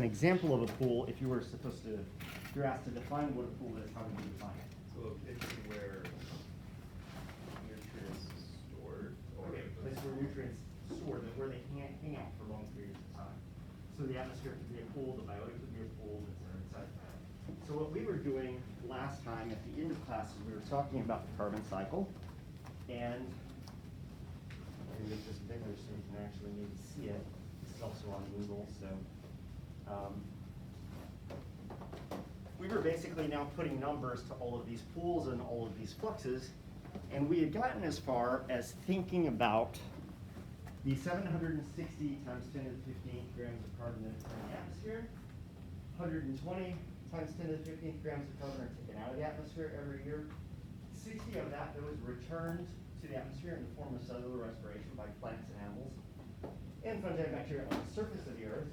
An example of a pool, if you were supposed to, if you're asked to define what a pool is, how would you define it? So it's where nutrients stored. Okay, place where nutrients stored, where they hang out for long periods of time. So the atmosphere could be a pool, the biotic could be a pool, etc., etc. So what we were doing last time at the end of class is we were talking about the carbon cycle, and I'm going to make this bigger so you can actually maybe see it. This is also on Google, so. We were basically now putting numbers to all of these pools and all of these fluxes, and we had gotten as far as thinking about the 760 times 10 to the 15th grams of carbon that are in the atmosphere. 120 times 10 to the 15th grams of carbon are taken out of the atmosphere every year. 60 of that, though, is returned to the atmosphere in the form of cellular respiration by plants and animals and fungi and bacteria on the surface of the Earth.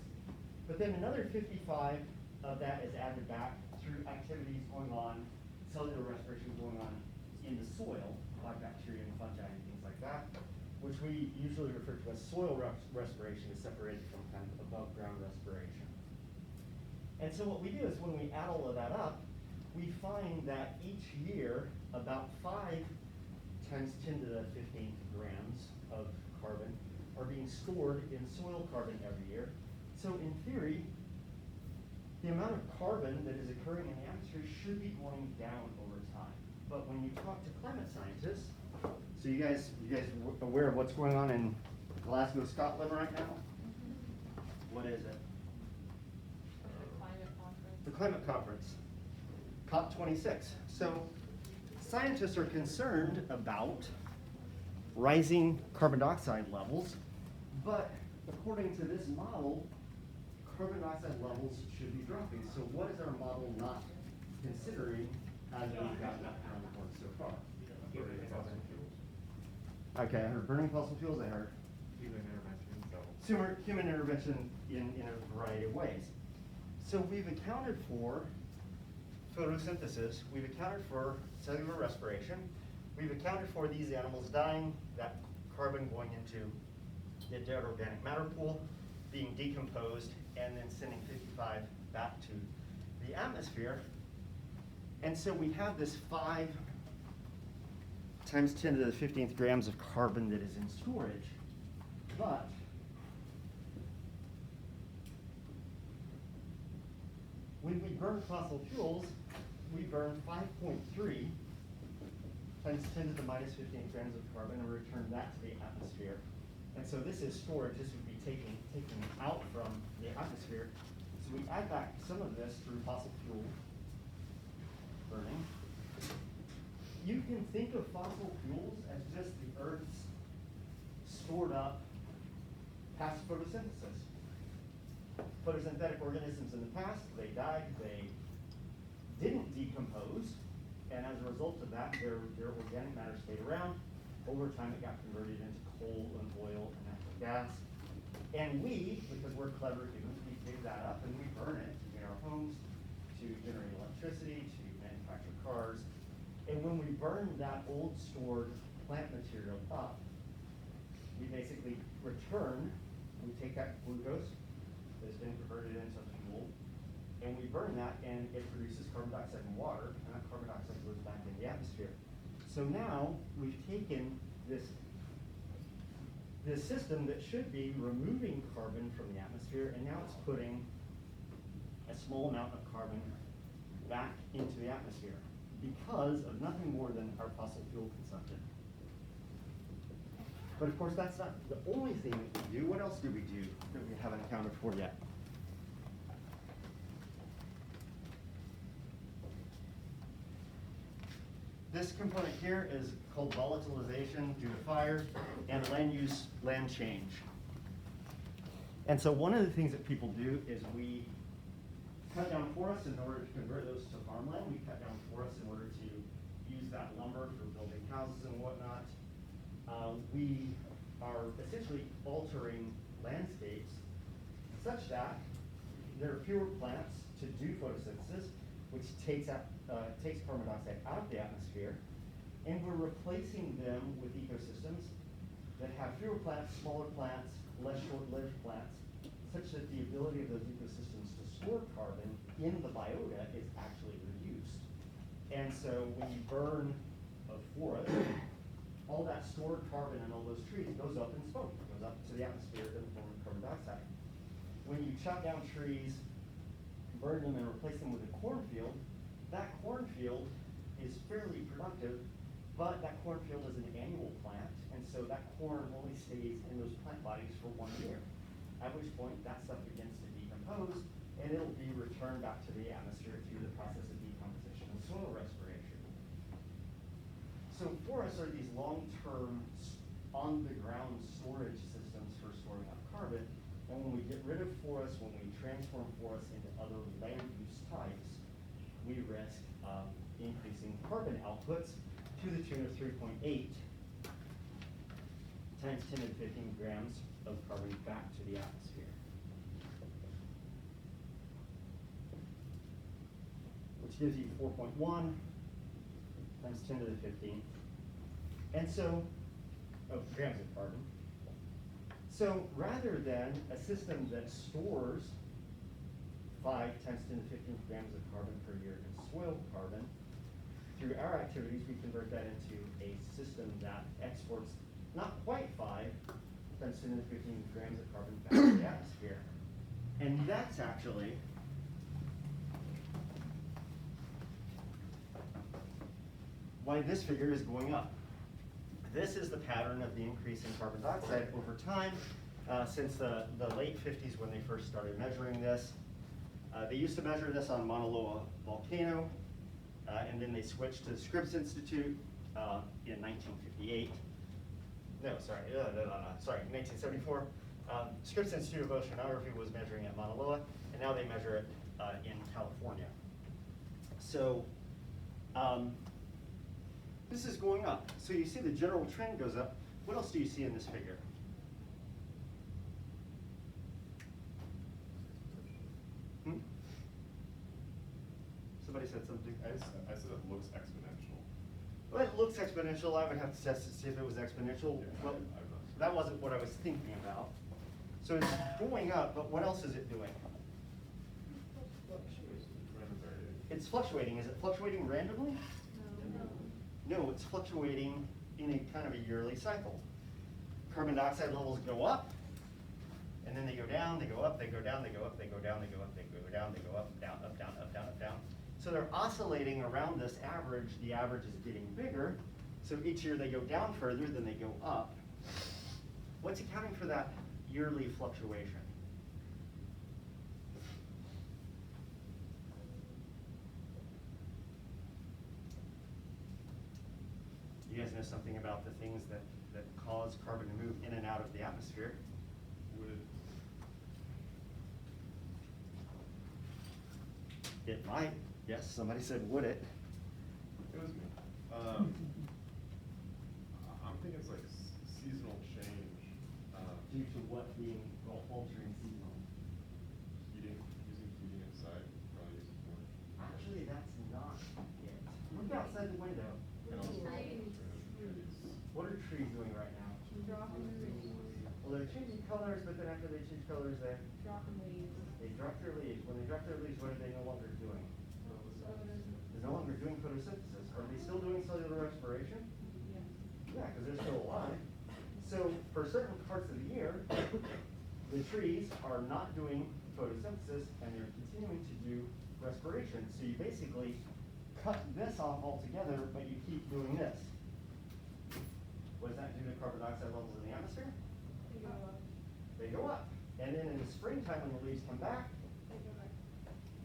But then another 55 of that is added back through activities going on, cellular respiration going on in the soil by bacteria and fungi and things like that, which we usually refer to as soil respiration, is separated from kind of above ground respiration. And so what we do is when we add all of that up, we find that each year about 5 times 10 to the 15th grams of carbon are being stored in soil carbon every year. So in theory, the amount of carbon that is occurring in the atmosphere should be going down over time. But when you talk to climate scientists, so you guys aware of what's going on in Glasgow, Scotland right now? What is it? The climate conference, COP26. So scientists are concerned about rising carbon dioxide levels, but according to this model, carbon dioxide levels should be dropping. So what is our model not considering as we've gotten up around the horn so far? Burning fossil fuels. Okay, I heard burning fossil fuels, I heard Human intervention. human intervention in a variety of ways. So we've accounted for photosynthesis, we've accounted for cellular respiration, we've accounted for these animals dying, that carbon going into the dead organic matter pool, being decomposed, and then sending 55 back to the atmosphere. And so we have this 5 times 10 to the 15th grams of carbon that is in storage. But when we burn fossil fuels, we burn 5.3 times 10 to the minus 15th grams of carbon and return that to the atmosphere. And so this is storage. This would be taken out from the atmosphere. So we add back some of this through fossil fuel burning. You can think of fossil fuels as just the Earth's stored up past photosynthesis. Photosynthetic organisms in the past, they died, they didn't decompose, and as a result of that, their organic matter stayed around. Over time, it got converted into coal and oil and natural gas. And we, because we're clever humans, we dig that up and we burn it in our homes to generate electricity, to manufacture cars. And when we burn that old stored plant material up, we basically return, we take that glucose that's been converted into fuel, and we burn that, and it produces carbon dioxide and water, and that carbon dioxide goes back in the atmosphere. So now we've taken this system that should be removing carbon from the atmosphere, and now it's putting a small amount of carbon back into the atmosphere because of nothing more than our fossil fuel consumption. But of course, that's not the only thing that we do. What else do we do that we haven't accounted for yet? This component here is called volatilization due to fire and land change. And so one of the things that people do is we cut down forests in order to convert those to farmland. We cut down forests in order to use that lumber for building houses and whatnot. We are essentially altering landscapes such that there are fewer plants to do photosynthesis, which takes carbon dioxide out of the atmosphere, and we're replacing them with ecosystems that have fewer plants, smaller plants, less short-lived plants, such that the ability of those ecosystems to store carbon in the biota is actually reduced. And so when you burn a forest, all that stored carbon in all those trees goes up in smoke. It goes up to the atmosphere in the form of carbon dioxide. When you chop down trees, burn them, and replace them with a cornfield, that cornfield is fairly productive, but that cornfield is an annual plant, and so that corn only stays in those plant bodies for 1 year. At which point, that stuff begins to decompose, and it'll be returned back to the atmosphere through the process of decomposition and soil respiration. So forests are these long-term, on-the-ground storage systems for storing up carbon, and when we get rid of forests, when we transform forests into other land use types, we risk increasing carbon outputs to the tune of 3.8 times 10 to the 15 grams of carbon back to the atmosphere. Which gives you 4.1 times 10 to the 15. And so, grams of carbon. So rather than a system that stores 5 times 10 to the 15 grams of carbon per year in soil carbon, through our activities, we convert that into a system that exports not quite 5 times 10 to the 15 grams of carbon back to the atmosphere. And that's actually why this figure is going up. This is the pattern of the increase in carbon dioxide over time since the late 50s when they first started measuring this. They used to measure this on Mauna Loa volcano, and then they switched to the Scripps Institute in 1958. No, sorry, sorry, 1974. Scripps Institute of Oceanography was measuring at Mauna Loa, and now they measure it in California. So this is going up. So you see the general trend goes up. What else do you see in this figure? Somebody said something. I said it looks exponential. Well, it looks exponential. I would have to test to see if it was exponential. Yeah, Well, I'm not sure. that wasn't what I was thinking about. So it's going up, but what else is it doing? It's fluctuating. Is it fluctuating randomly? No, it's fluctuating in a kind of a yearly cycle. Carbon dioxide levels go up, and then they go down, they go up, they go down, they go up, they go down, they go up, they go down, they go up, down, up, down, up, down, up, down. So they're oscillating around this average. The average is getting bigger. So each year they go down further, then they go up. What's accounting for that yearly fluctuation? You guys know something about the things that cause carbon to move in and out of the atmosphere? Would It might. Yes, somebody said, would it? it was me. I'm thinking it's like seasonal change. Due to what being altering seasonal? Using heating inside, probably using more. Actually, that's not it. Look outside the window. And also Trees. trees. What are trees doing right now? Dropping leaves. Well, they're changing colors, but then after they change colors, they Leaves. drop their leaves. When they drop their leaves, what are they no longer doing? They're no longer doing photosynthesis. Are they still doing cellular respiration? Yeah, because they're still alive. So for certain parts of the year, the trees are not doing photosynthesis and they're continuing to do respiration. So you basically cut this off altogether, but you keep doing this. What does that do to carbon dioxide levels in the atmosphere? They go up. And then in the springtime when the leaves come back,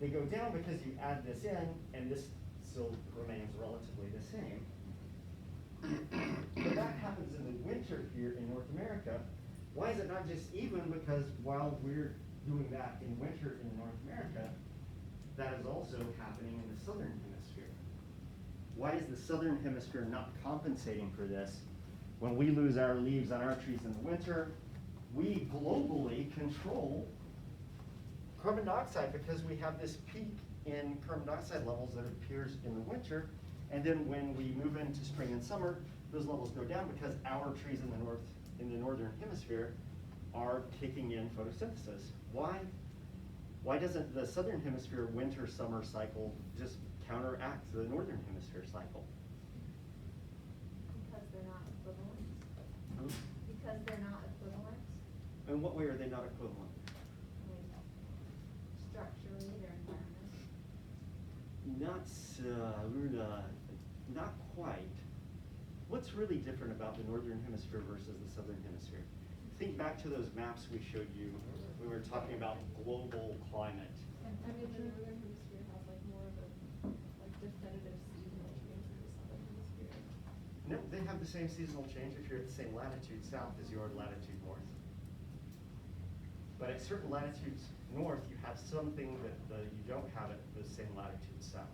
they go down because you add this in, and this still remains relatively the same. But that happens in the winter here in North America. Why is it not just even? Because while we're doing that in winter in North America, that is also happening in the southern hemisphere. Why is the southern hemisphere not compensating for this? When we lose our leaves on our trees in the winter, we globally control carbon dioxide because we have this peak in carbon dioxide levels that appears in the winter, and then when we move into spring and summer, those levels go down because our trees in the northern hemisphere are kicking in photosynthesis. Why doesn't the southern hemisphere winter-summer cycle just counteract the northern hemisphere cycle? Because they're not equivalent. Hmm? Because they're not equivalent. In what way are they not equivalent? I mean, structurally, their environment. Not quite. What's really different about the northern hemisphere versus the southern hemisphere? Think back to those maps we showed you when we were talking about global climate. I mean, the northern hemisphere has like more of a like definitive seasonal change than the southern hemisphere. No, they have the same seasonal change if you're at the same latitude south as you are at latitude north. But at certain latitudes north, you have something that you don't have at the same latitude south.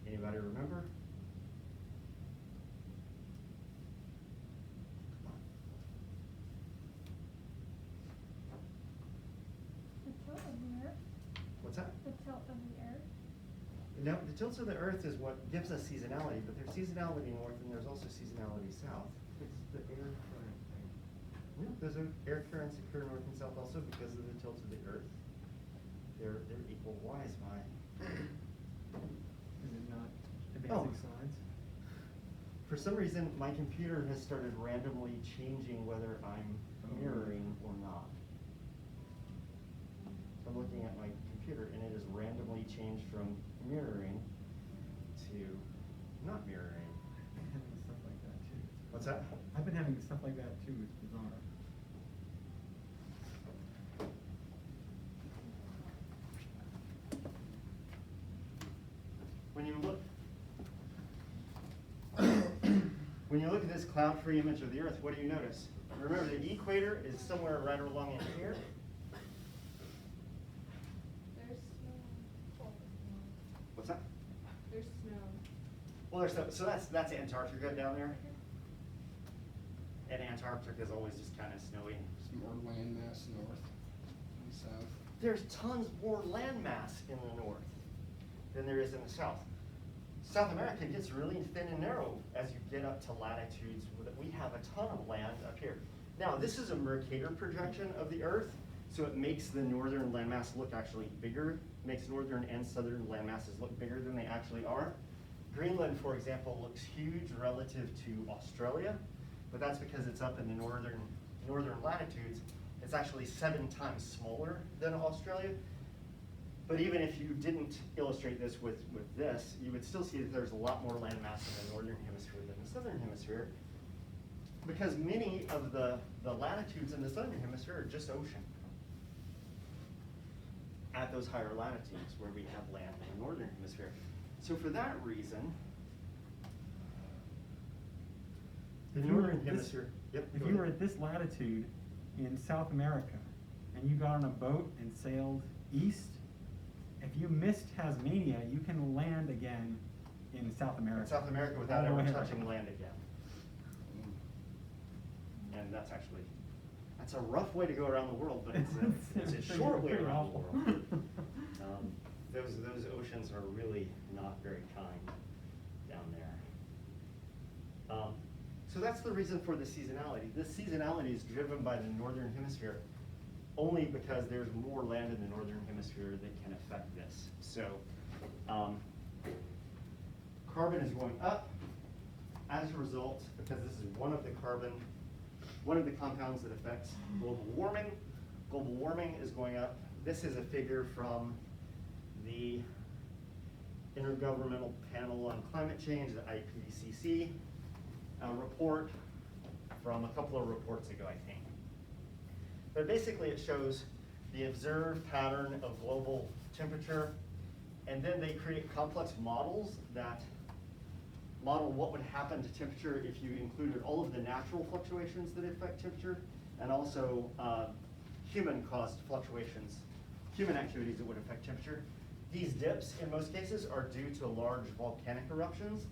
Anybody remember? The tilt of the earth? What's that? The tilt of the earth? No, the tilts of the earth is what gives us seasonality, but there's seasonality north and there's also seasonality south. It's the air current thing. No, those air currents occur north and south also because of the tilt of the earth. They're equal. Why is my... Is it not Oh. advancing slides? For some reason, my computer has started randomly changing whether I'm mirroring or not. I'm looking at my computer and it has randomly changed from mirroring to not mirroring. I've been having stuff like that too. What's that? I've been having stuff like that too, it's bizarre. When you look at this cloud-free image of the Earth, what do you notice? Remember, the equator is somewhere right along in here. There's snow. Oh, What's that? there's snow. Well, so that's Antarctica down there. And Antarctica is always just kind of snowy. Some more landmass north and south. There's tons more landmass in the north than there is in the south. South America gets really thin and narrow as you get up to latitudes. We have a ton of land up here. Now, this is a Mercator projection of the Earth, so it makes the northern landmass look actually bigger, makes northern and southern landmasses look bigger than they actually are. Greenland, for example, looks huge relative to Australia, but that's because it's up in the northern latitudes. It's actually 7 times smaller than Australia. But even if you didn't illustrate this with this, you would still see that there's a lot more landmass in the northern hemisphere than the southern hemisphere, because many of the latitudes in the southern hemisphere are just ocean at those higher latitudes where we have land in the northern hemisphere. So for that reason, the If you were northern at this- hemisphere. Yep. If go you were ahead. at this latitude in South America and you got on a boat and sailed east, if you missed Tasmania, you can land again in South America. In South America without All the ever way around. touching land again. And that's a rough way to go around the world, but it's a Pretty- short way pretty around the awful. world. Those oceans are really not very kind down there. So that's the reason for the seasonality. This seasonality is driven by the northern hemisphere only because there's more land in the northern hemisphere that can affect this. So carbon is going up as a result, because this is one of the compounds that affects global warming. Global warming is going up. This is a figure from the Intergovernmental Panel on Climate Change, the IPCC report from a couple of reports ago, I think. But basically it shows the observed pattern of global temperature, and then they create complex models that model what would happen to temperature if you included all of the natural fluctuations that affect temperature, and also human-caused fluctuations, human activities that would affect temperature. These dips, in most cases, are due to large volcanic eruptions.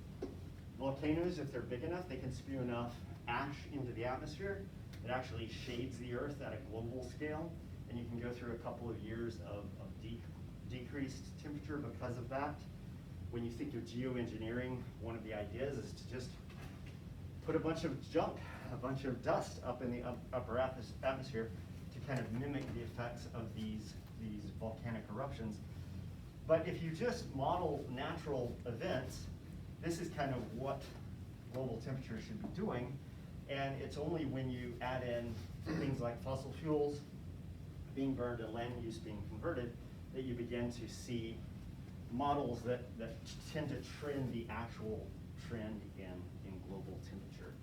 Volcanoes, if they're big enough, they can spew enough ash into the atmosphere. It actually shades the Earth at a global scale, and you can go through a couple of years of decreased temperature because of that. When you think of geoengineering, one of the ideas is to just put a bunch of junk, a bunch of dust up in the upper atmosphere to kind of mimic the effects of these volcanic eruptions. But if you just model natural events, this is kind of what global temperature should be doing. And it's only when you add in things like fossil fuels being burned and land use being converted that you begin to see models that tend to trend the actual trend in global temperature.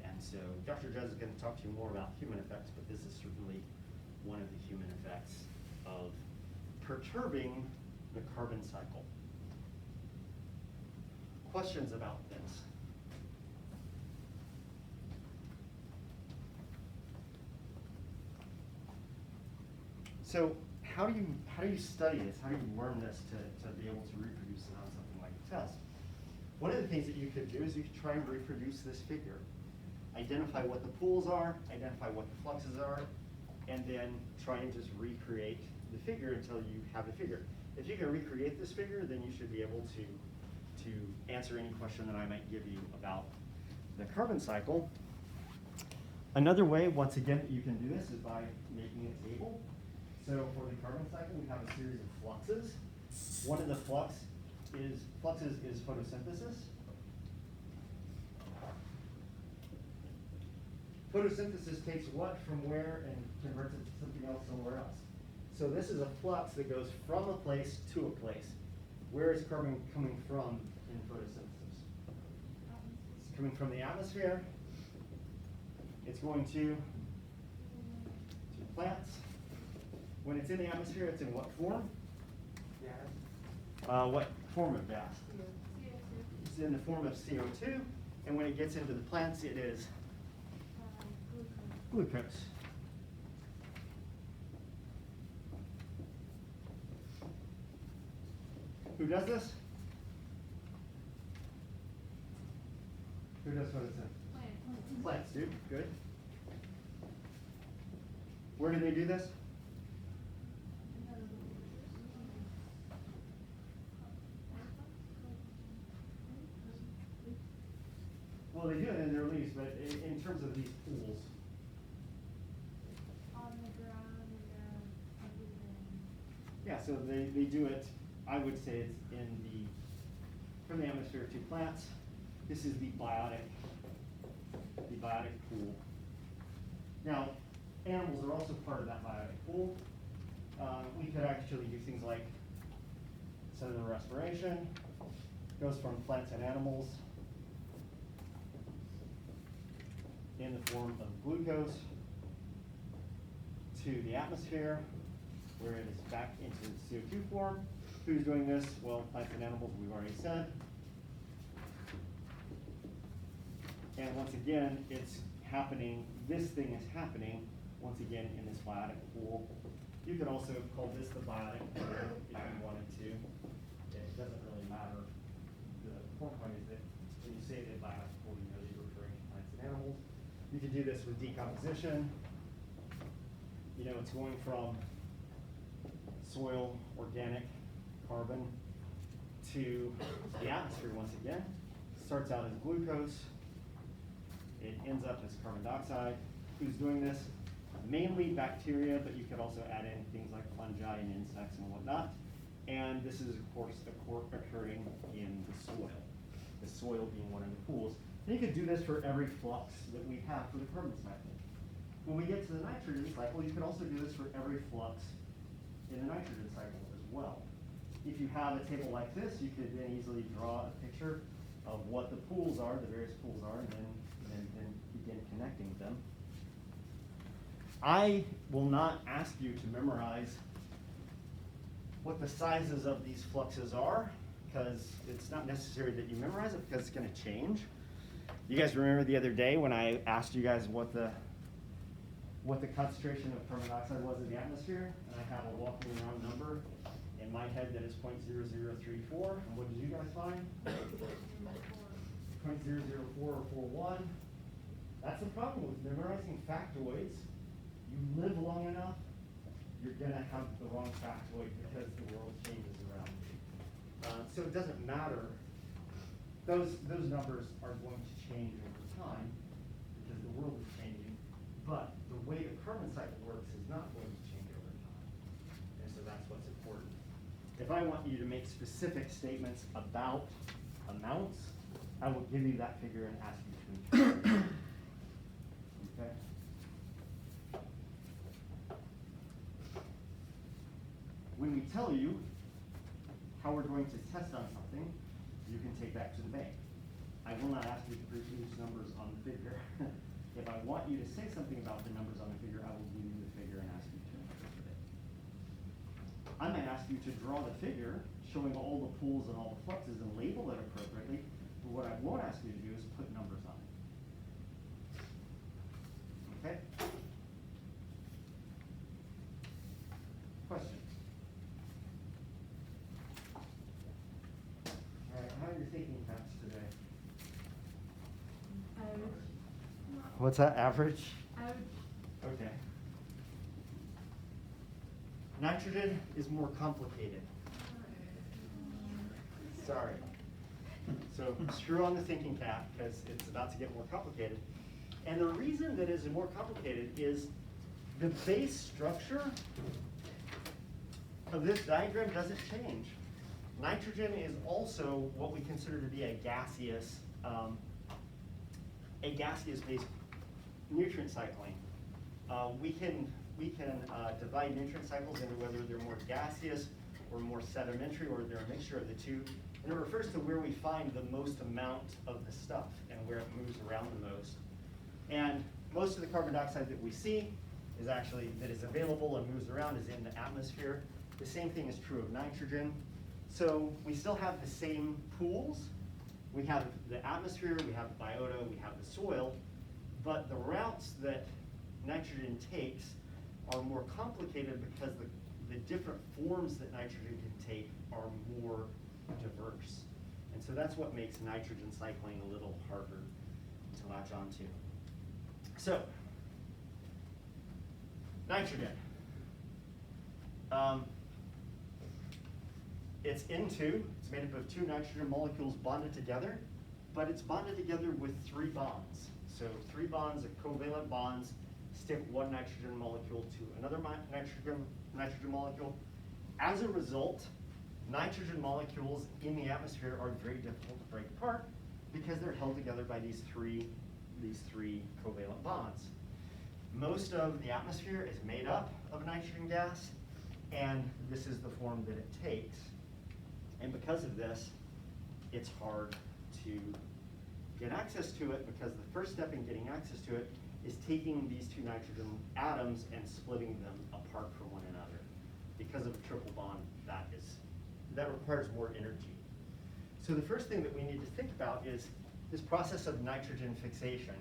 And so Dr. Jez is going to talk to you more about human effects, but this is certainly one of the human effects of perturbing the carbon cycle. Questions about this? So how do you study this? How do you learn this to be able to reproduce it on something like a test? One of the things that you could do is you could try and reproduce this figure. Identify what the pools are, identify what the fluxes are, and then try and just recreate the figure until you have the figure. If you can recreate this figure, then you should be able to answer any question that I might give you about the carbon cycle. Another way, once again, that you can do this is by making a table. So for the carbon cycle, we have a series of fluxes. One of the fluxes is photosynthesis. Photosynthesis takes what from where and converts it to something else somewhere else. So this is a flux that goes from a place to a place. Where is carbon coming from in photosynthesis? It's coming from the atmosphere. It's going to plants. When it's in the atmosphere, it's in what form? Gas. What form of gas? CO2. It's in the form of CO2, and when it gets into the plants, it is glucose. Who does this? Who does photosynthesis? Plants do, good. Where do they do this? Well, they do it in their leaves, but in terms of these pools. On the ground, Yeah, so they do it, I would say it's from the atmosphere to plants. This is the biotic pool. Now, animals are also part of that biotic pool. We could actually do things like cellular respiration. Goes from plants and animals in the form of glucose to the atmosphere, where it is back into CO2 form. Who's doing this? Well, plants and animals, we've already said. And once again, it's happening, this thing is happening, once again, in this biotic pool. You could also call this the biotic pool if you wanted to. It doesn't really matter. The important point is that when you say the biotic pool, you know you're referring to plants and animals. You could do this with decomposition. You know, it's going from soil, organic carbon to the atmosphere once again. Starts out as glucose. It ends up as carbon dioxide. Who's doing this? Mainly bacteria, but you could also add in things like fungi and insects and whatnot. And this is, of course, occurring in the soil being one of the pools. And you could do this for every flux that we have for the carbon cycle. When we get to the nitrogen cycle, you could also do this for every flux in the nitrogen cycle as well. If you have a table like this, you could then easily draw a picture of what the pools are, the various pools are, and then begin connecting them. I will not ask you to memorize what the sizes of these fluxes are, because it's not necessary that you memorize it, because it's going to change. You guys remember the other day when I asked you guys what the concentration of carbon dioxide was in the atmosphere, and I have a walking around number, In my head, that is 0.0034, and what did you guys find? 0.004 or 41. That's the problem with memorizing factoids. You live long enough, you're gonna have the wrong factoid because the world changes around you. So it doesn't matter. Those numbers are going to change over time because the world is changing, but the way the carbon cycle works is not going to change over time. And so that's what's important. If I want you to make specific statements about amounts, I will give you that figure and ask you to interpret it. Okay? When we tell you how we're going to test on something, you can take that to the bank. I will not ask you to produce numbers on the figure. If I want you to say something about the numbers on the figure, I will give you the figure and ask you to interpret it. I might ask you to draw the figure showing all the pools and all the fluxes and label it appropriately, but what I won't ask you to do is put numbers on it. Okay? Questions? All right, how are your thinking caps today? Average. What's that, average? Average. Okay. Nitrogen is more complicated. Sorry. So screw on the thinking cap because it's about to get more complicated. And the reason that it's more complicated is the base structure of this diagram doesn't change. Nitrogen is also what we consider to be a gaseous based nutrient cycling. We can divide nutrient cycles into whether they're more gaseous or more sedimentary, or they're a mixture of the two. And it refers to where we find the most amount of the stuff and where it moves around the most. And most of the carbon dioxide that we see is actually, that is available and moves around, is in the atmosphere. The same thing is true of nitrogen. So we still have the same pools. We have the atmosphere, we have the biota, we have the soil, but the routes that nitrogen takes are more complicated because the different forms that nitrogen can take are more diverse. And so that's what makes nitrogen cycling a little harder to latch onto. So, nitrogen. It's made up of two nitrogen molecules bonded together, but it's bonded together with 3 bonds. So 3 bonds of covalent bonds stick one nitrogen molecule to another nitrogen molecule. As a result, nitrogen molecules in the atmosphere are very difficult to break apart because they're held together by these three covalent bonds. Most of the atmosphere is made up of nitrogen gas, and this is the form that it takes. And because of this, it's hard to get access to it because the first step in getting access to it is taking these 2 nitrogen atoms and splitting them apart from one another. Because of a triple bond, that requires more energy. So the first thing that we need to think about is this process of nitrogen fixation.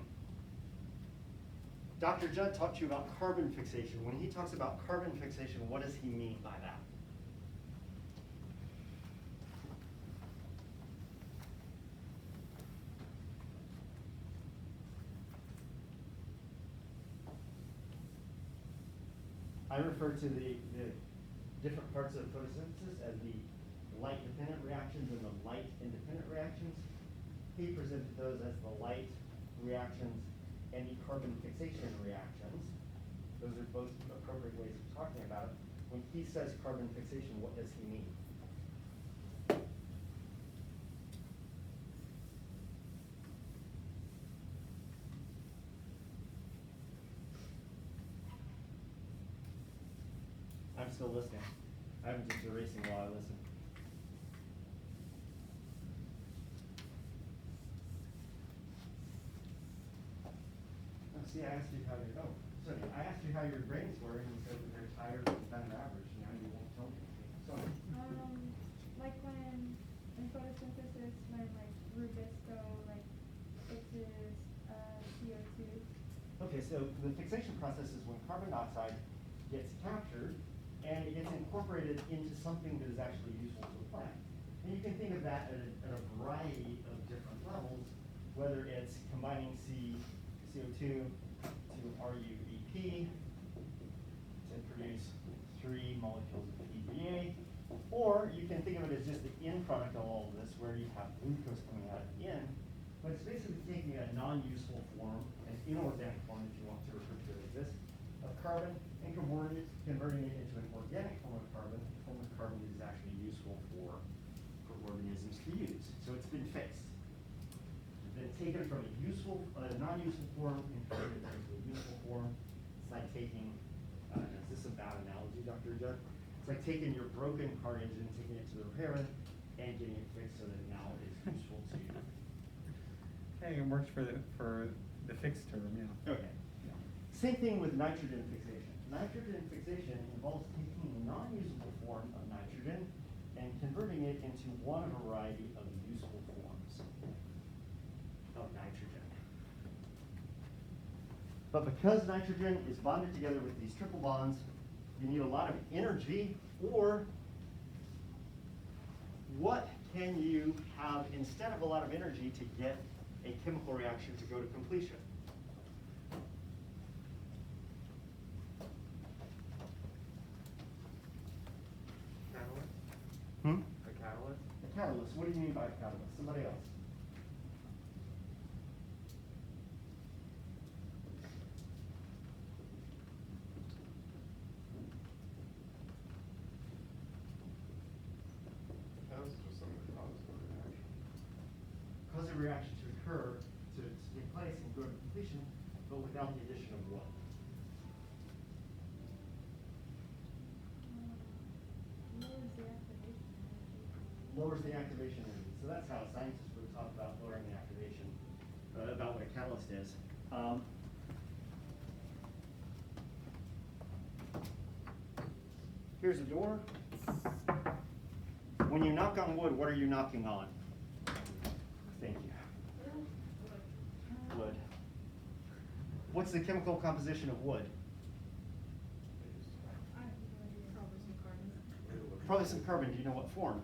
Dr. Judd talked to you about carbon fixation. When he talks about carbon fixation, what does he mean by that? I refer to the different parts of photosynthesis as the light-dependent reactions and the light-independent reactions. He presented those as the light reactions and the carbon fixation reactions. Those are both appropriate ways of talking about it. When he says carbon fixation, what does he mean? I'm still listening. I'm just erasing while I listen. Oh, see, I asked you how I asked you how your brains were, and you said that they're tired and kind of average. Now you won't tell me anything. So, Like when in photosynthesis, when like Rubisco like fixes CO2. okay, so the fixation process is when carbon dioxide gets captured and it gets incorporated into something that is actually useful to the plant. And you can think of that at a variety of different levels, whether it's combining CO2 to RUEP to produce 3 molecules of PBA, or you can think of it as just the end product of all of this, where you have glucose coming out at the end, but it's basically taking a non-useful form, an inorganic form, if you want to refer to it as this, of carbon, and converting it into an organic form of carbon, a form of carbon that is actually useful for organisms to use. So it's been fixed. It's been taken from a non-useful form and converted into a useful form. It's like taking, is this a bad analogy, Dr. Judd? It's like taking your broken car engine, taking it to the repairman, and getting it fixed so that now it is useful to you. Okay, it works for the fixed term, yeah. Okay. Same thing with nitrogen fixation. Nitrogen fixation involves taking a non-usable form of nitrogen and converting it into one of a variety of useful forms of nitrogen. But because nitrogen is bonded together with these triple bonds, you need a lot of energy, or what can you have instead of a lot of energy to get a chemical reaction to go to completion? Catalyst? Hmm? A catalyst? A catalyst. What do you mean by a catalyst? Somebody else. Catalyst is just something that causes a reaction. Cause a reaction to occur, to take place and go to completion, but without the addition of what? Lowers the activation energy. So that's how scientists would talk about lowering the activation, about what a catalyst is. Here's a door. When you knock on wood, what are you knocking on? Thank you. Wood. What's the chemical composition of wood? Probably some carbon. Do you know what form?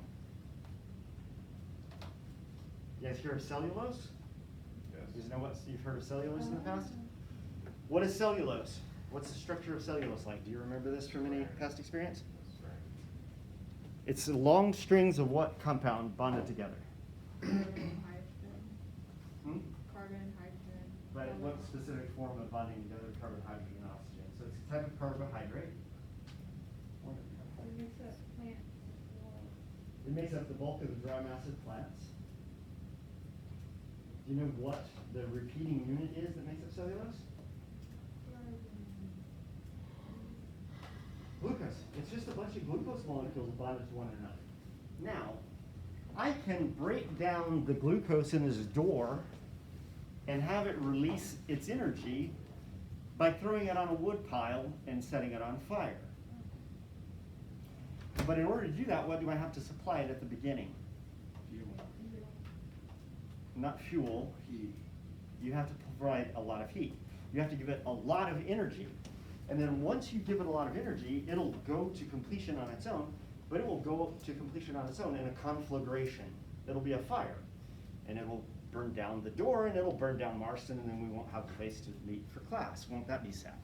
You guys hear of cellulose? Yes. You guys know what you've heard of cellulose in the past? What is cellulose? What's the structure of cellulose like? Do you remember this from any past experience? That's right. It's long strings of what compound bonded together? Hydrogen. Hmm? Carbon, hydrogen. But what specific form of bonding together carbon, hydrogen, and oxygen? So it's a type of carbohydrate. It makes up plant. It makes up the bulk of the dry mass of plants. Do you know what the repeating unit is that makes up cellulose? Glucose. It's just a bunch of glucose molecules bonded to one another. Now, I can break down the glucose in this door and have it release its energy by throwing it on a wood pile and setting it on fire. But in order to do that, what do I have to supply it at the beginning? Not fuel, heat. You have to provide a lot of heat. You have to give it a lot of energy. And then once you give it a lot of energy, it'll go to completion on its own, but it will go to completion on its own in a conflagration. It'll be a fire. And it'll burn down the door, and it'll burn down Marston, and then we won't have a place to meet for class. Won't that be sad?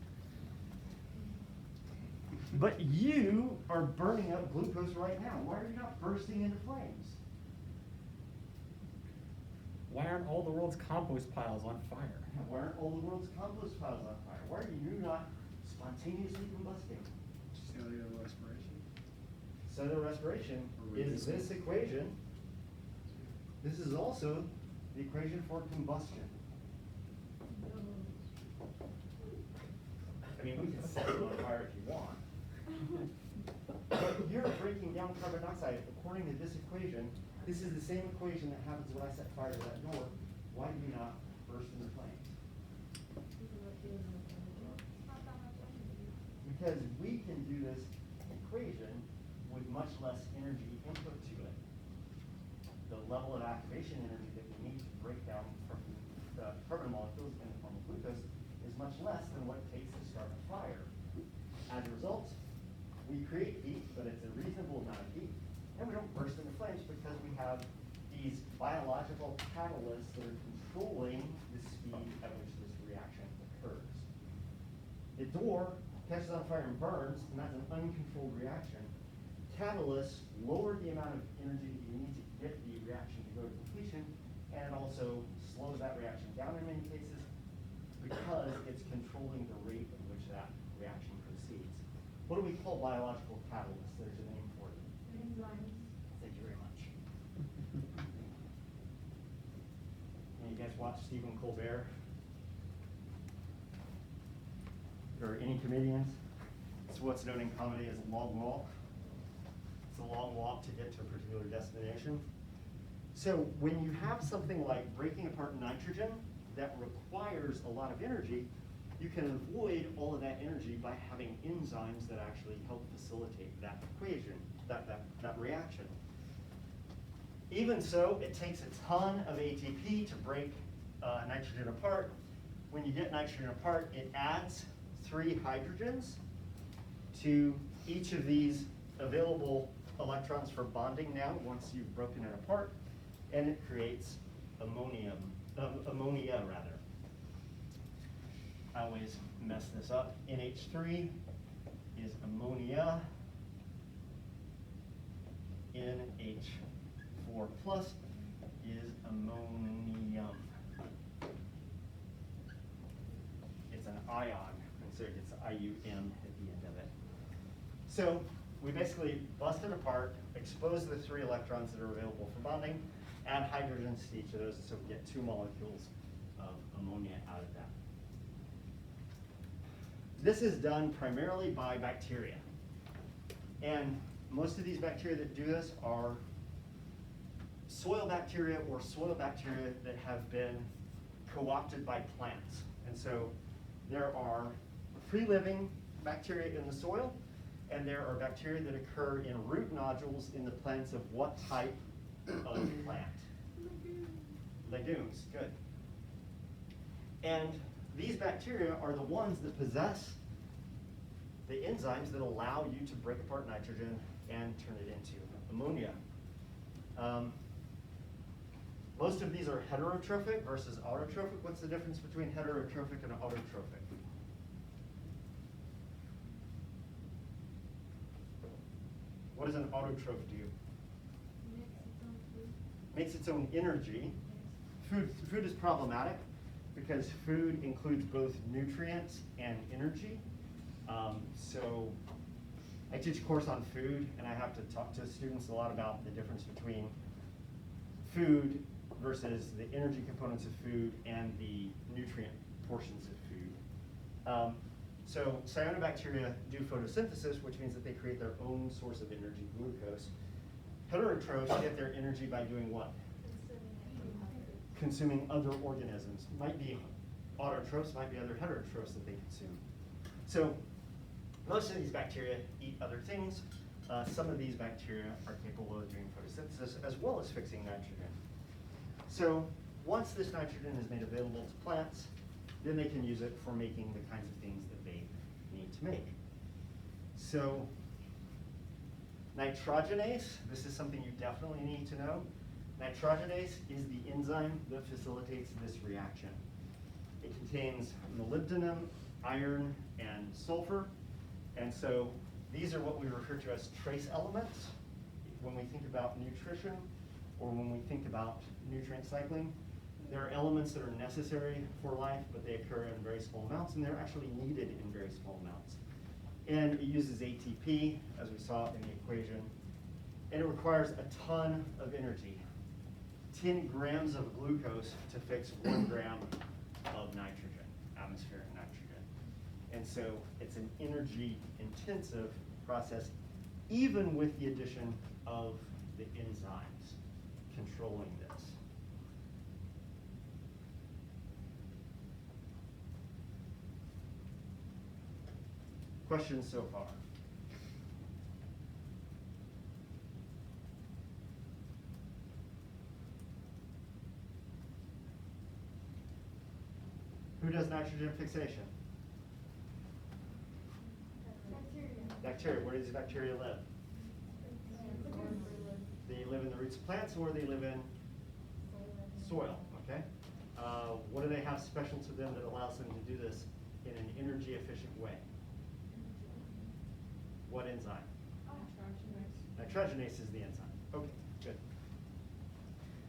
But you are burning up glucose right now. Why are you not bursting into flames? Why aren't all the world's compost piles on fire? Why aren't all the world's compost piles on fire? Why are you not spontaneously combusting? Cellular respiration. Cellular respiration is this equation. This is also the equation for combustion. I mean, we can set it on fire if you want. But you're breaking down carbon dioxide according to this equation. This is the same equation that happens when I set fire to that door. Why do you not burst into flames? Because we can do this equation with much less energy input to it. The level of activation energy that we need to break down from the carbon molecules in the form of glucose is much less than what it takes to start a fire. As a result, we create heat, but it's a reasonable amount of heat, and we don't burst into flames because we have these biological catalysts that are controlling the speed at which this reaction occurs. The door catches on fire and burns, and that's an uncontrolled reaction. Catalysts lower the amount of energy that you need to get the reaction to go to completion, and it also slows that reaction down in many cases because it's controlling the rate at which that reaction proceeds. What do we call biological catalysts? There's a name for it. Enzymes. Thank you very much. And you guys watch Stephen Colbert? Or any comedians? It's what's known in comedy as a long walk. It's a long walk to get to a particular destination. So when you have something like breaking apart nitrogen that requires a lot of energy, you can avoid all of that energy by having enzymes that actually help facilitate that equation, that reaction. Even so, it takes a ton of ATP to break nitrogen apart. When you get nitrogen apart, it adds 3 hydrogens to each of these available electrons for bonding now once you've broken it apart, and it creates ammonia. I always mess this up. NH3 is ammonia. NH4 plus is ammonium. It's an ion, and so it gets IUM at the end of it. So we basically bust it apart, expose the 3 electrons that are available for bonding, add hydrogens to each of those, so we get 2 molecules of ammonia out of that. This is done primarily by bacteria. And most of these bacteria that do this are soil bacteria or soil bacteria that have been co-opted by plants. And so there are free-living bacteria in the soil, and there are bacteria that occur in root nodules in the plants of what type of plant? Legumes, good. And these bacteria are the ones that possess the enzymes that allow you to break apart nitrogen and turn it into ammonia. Most of these are heterotrophic versus autotrophic. What's the difference between heterotrophic and autotrophic? What does an autotroph do? Makes its own energy. Food is problematic because food includes both nutrients and energy. So I teach a course on food, and I have to talk to students a lot about the difference between food versus the energy components of food and the nutrient portions of food. So cyanobacteria do photosynthesis, which means that they create their own source of energy, glucose. Heterotrophs get their energy by doing what? Consuming other organisms. Might be autotrophs, might be other heterotrophs that they consume. So most of these bacteria eat other things. Some of these bacteria are capable of doing photosynthesis as well as fixing nitrogen. So once this nitrogen is made available to plants, then they can use it for making the kinds of things that they need to make. So nitrogenase, this is something you definitely need to know. Nitrogenase is the enzyme that facilitates this reaction. It contains molybdenum, iron, and sulfur. And so these are what we refer to as trace elements when we think about nutrition or when we think about nutrient cycling. There are elements that are necessary for life, but they occur in very small amounts, and they're actually needed in very small amounts. And it uses ATP, as we saw in the equation, and it requires a ton of energy. 10 grams of glucose to fix 1 gram of nitrogen, atmospheric nitrogen. And so it's an energy-intensive process, even with the addition of the enzymes controlling this. Questions so far? Who does nitrogen fixation? Bacteria. bacteria. Where do these bacteria live? They live in the roots of plants, or they live in soil, okay? What do they have special to them that allows them to do this in an energy efficient way? What enzyme? Nitrogenase is the enzyme. Okay, good.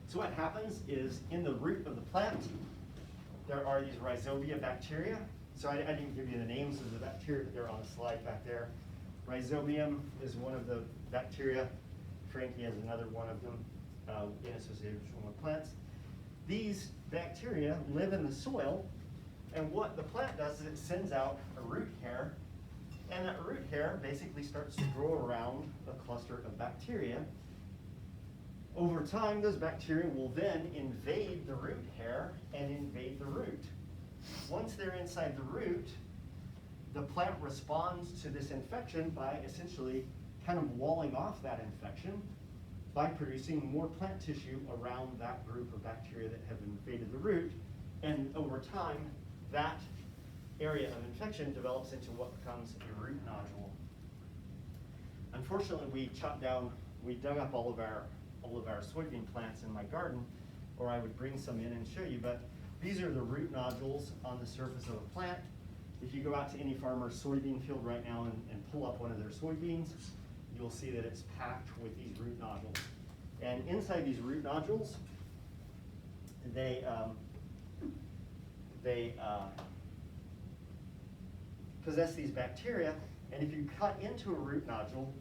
So what happens is in the root of the plant, there are these Rhizobia bacteria. So I didn't give you the names of the bacteria, but they're on the slide back there. Rhizobium is one of the bacteria. Frankie is another one of them in association with plants. These bacteria live in the soil, and what the plant does is it sends out a root hair, and that root hair basically starts to grow around a cluster of bacteria. Over time, those bacteria will then invade the root hair and invade the root. Once they're inside the root, the plant responds to this infection by essentially kind of walling off that infection by producing more plant tissue around that group of bacteria that have invaded the root. And over time, that area of infection develops into what becomes a root nodule. Unfortunately, we dug up all of our soybean plants in my garden, or I would bring some in and show you, but these are the root nodules on the surface of a plant. If you go out to any farmer's soybean field right now and pull up one of their soybeans, you'll see that it's packed with these root nodules. And inside these root nodules, they possess these bacteria, and if you cut into a root nodule,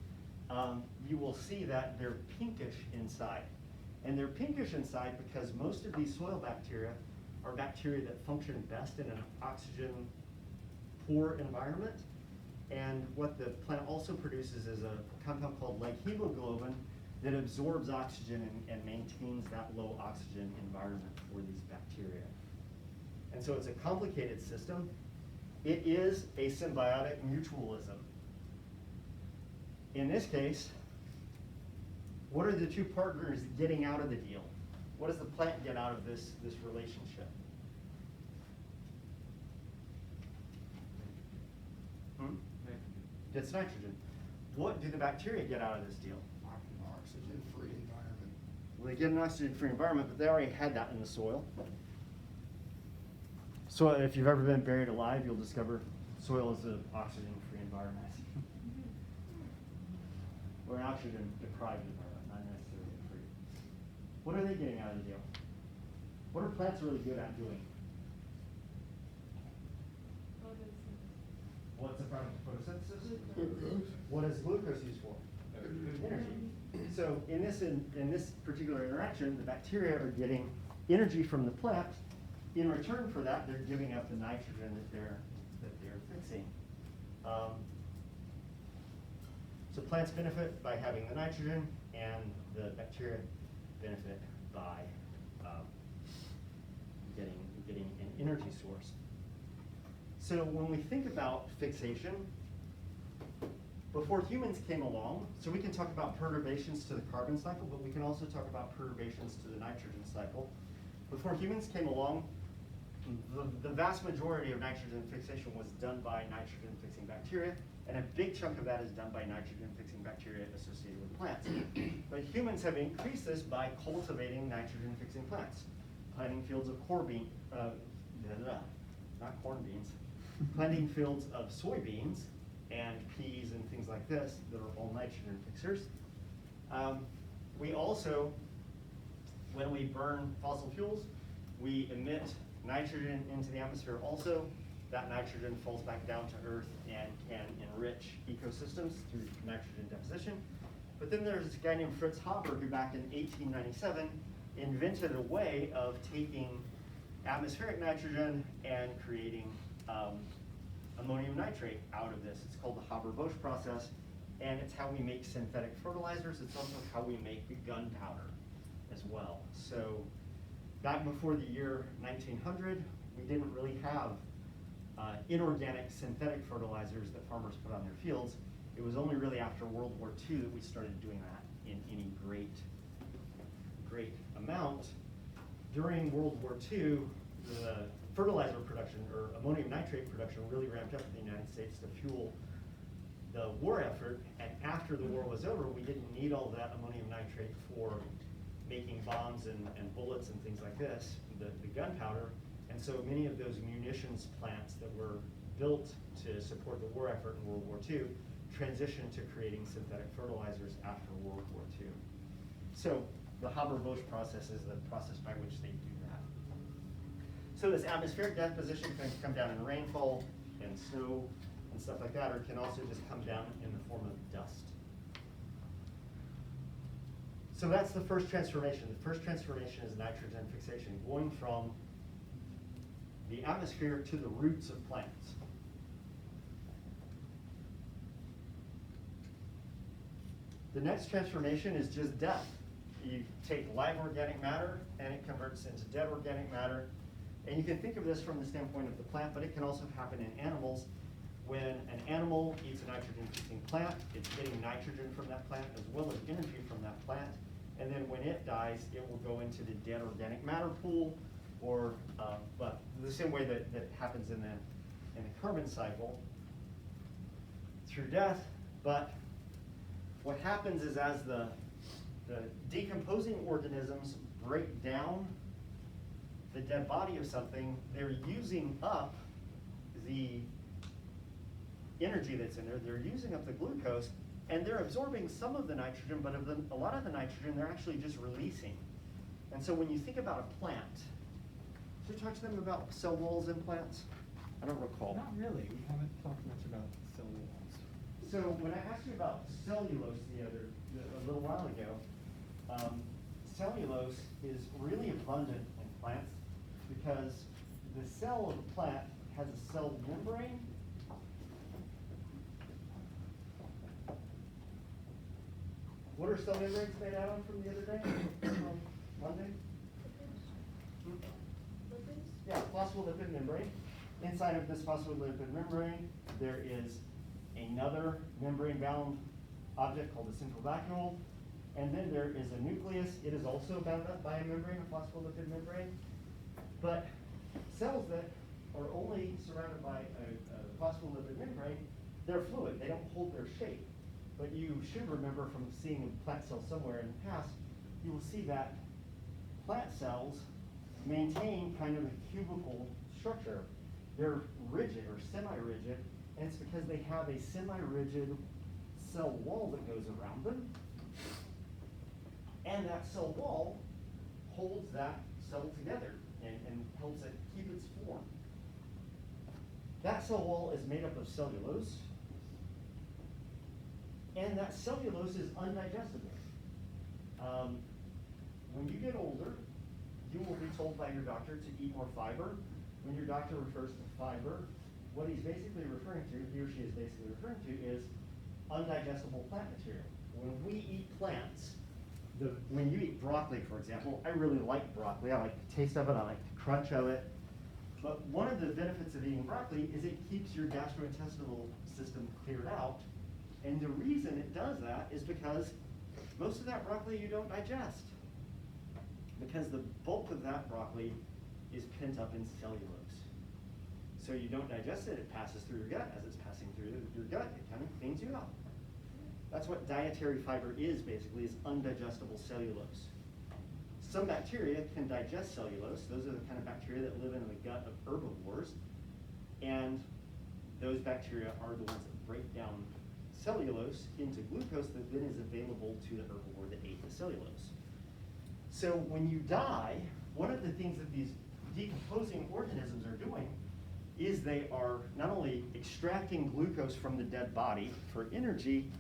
you will see that they're pinkish inside. And they're pinkish inside because most of these soil bacteria are bacteria that function best in an oxygen-poor environment. And what the plant also produces is a compound called like hemoglobin that absorbs oxygen and maintains that low oxygen environment for these bacteria. And so it's a complicated system. It is a symbiotic mutualism. In this case, what are the two partners getting out of the deal? What does the plant get out of this relationship? Gets nitrogen. What do the bacteria get out of this deal? Oxygen-free environment. Well, they get an oxygen-free environment, but they already had that in the soil. So if you've ever been buried alive, you'll discover soil is an oxygen-free environment. Or an oxygen-deprived environment, not necessarily free. What are they getting out of the deal? What are plants really good at doing? What's the problem with photosynthesis? Glucose. What is glucose used for? Energy. So in this particular interaction, the bacteria are getting energy from the plant. In return for that, they're giving up the nitrogen that they're fixing. So plants benefit by having the nitrogen, and the bacteria benefit by getting an energy source. So when we think about fixation, before humans came along, so we can talk about perturbations to the carbon cycle, but we can also talk about perturbations to the nitrogen cycle. Before humans came along, the vast majority of nitrogen fixation was done by nitrogen-fixing bacteria, and a big chunk of that is done by nitrogen-fixing bacteria associated with plants. But humans have increased this by cultivating nitrogen-fixing plants, planting fields of not corn beans, planting fields of soybeans and peas and things like this that are all nitrogen fixers. We also, when we burn fossil fuels, we emit nitrogen into the atmosphere also. That nitrogen falls back down to Earth and can enrich ecosystems through nitrogen deposition. But then there's this guy named Fritz Haber who back in 1897 invented a way of taking atmospheric nitrogen and creating ammonium nitrate out of this. It's called the Haberbosch Process, and it's how we make synthetic fertilizers. It's also how we make gunpowder as well. So back before the year 1900, we didn't really have inorganic synthetic fertilizers that farmers put on their fields. It was only really after World War II that we started doing that in any great amount. During World War II, the fertilizer production or ammonium nitrate production really ramped up in the United States to fuel the war effort, and after the war was over, we didn't need all that ammonium nitrate for making bombs and bullets and things like this, the gunpowder. And so many of those munitions plants that were built to support the war effort in World War II transitioned to creating synthetic fertilizers after World War II. So the Haberbosch process is the process by which they do that. So this atmospheric deposition can come down in rainfall and snow and stuff like that, or it can also just come down in the form of dust. So that's the first transformation. The first transformation is nitrogen fixation, going from the atmosphere to the roots of plants. The next transformation is just death. You take live organic matter and it converts into dead organic matter. And you can think of this from the standpoint of the plant, but it can also happen in animals. When an animal eats a nitrogen-fixing plant, it's getting nitrogen from that plant as well as energy from that plant. And then when it dies, it will go into the dead organic matter pool, or but the same way that happens in the carbon cycle through death. But what happens is as the decomposing organisms break down the dead body of something, they're using up the energy that's in there, they're using up the glucose, and they're absorbing some of the nitrogen, but a lot of the nitrogen they're actually just releasing. And so when you think about a plant, should you talk to them about cell walls in plants? I don't recall. Not really. We haven't talked much about cell walls. So when I asked you about cellulose a little while ago, cellulose is really abundant in plants because the cell of the plant has a cell membrane. What are cell membranes made out of from the other day? Monday? Yeah, phospholipid membrane. Inside of this phospholipid membrane, there is another membrane-bound object called the central vacuole, and then there is a nucleus. It is also bound up by a membrane, a phospholipid membrane. But cells that are only surrounded by a phospholipid membrane, they're fluid. They don't hold their shape. But you should remember from seeing a plant cell somewhere in the past, you will see that plant cells maintain kind of a cubical structure. They're rigid or semi-rigid, and it's because they have a semi-rigid cell wall that goes around them. And that cell wall holds that cell together and helps it keep its form. That cell wall is made up of cellulose, and that cellulose is undigestible. When you get older, you will be told by your doctor to eat more fiber. When your doctor refers to fiber, what he's basically referring to, he or she is basically referring to, is undigestible plant material. When we eat plants, when you eat broccoli, for example, I really like broccoli. I like the taste of it. I like the crunch of it. But one of the benefits of eating broccoli is it keeps your gastrointestinal system cleared out. And the reason it does that is because most of that broccoli you don't digest. Because the bulk of that broccoli is pent up in cellulose. So you don't digest it, it passes through your gut. As it's passing through your gut, it kind of cleans you out. That's what dietary fiber is basically, is undigestible cellulose. Some bacteria can digest cellulose. Those are the kind of bacteria that live in the gut of herbivores. And those bacteria are the ones that break down cellulose into glucose that then is available to the herbivore that ate the cellulose. So when you die, one of the things that these decomposing organisms are doing is they are not only extracting glucose from the dead body for energy,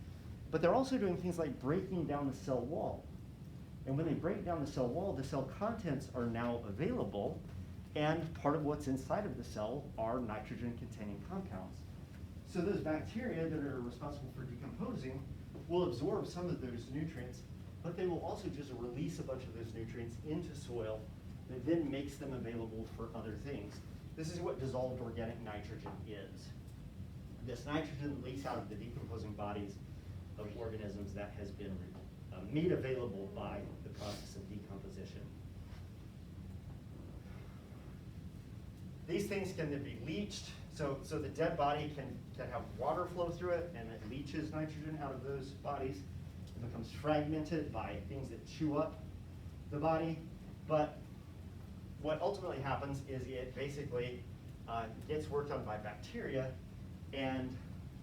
but they're also doing things like breaking down the cell wall. And when they break down the cell wall, the cell contents are now available, and part of what's inside of the cell are nitrogen-containing compounds. So those bacteria that are responsible for decomposing will absorb some of those nutrients, but they will also just release a bunch of those nutrients into soil that then makes them available for other things. This is what dissolved organic nitrogen is. This nitrogen leaks out of the decomposing bodies of organisms that has been made available by the process of decomposition. These things can then be leached. So the dead body can have water flow through it, and it leaches nitrogen out of those bodies. It becomes fragmented by things that chew up the body. But what ultimately happens is it basically gets worked on by bacteria, and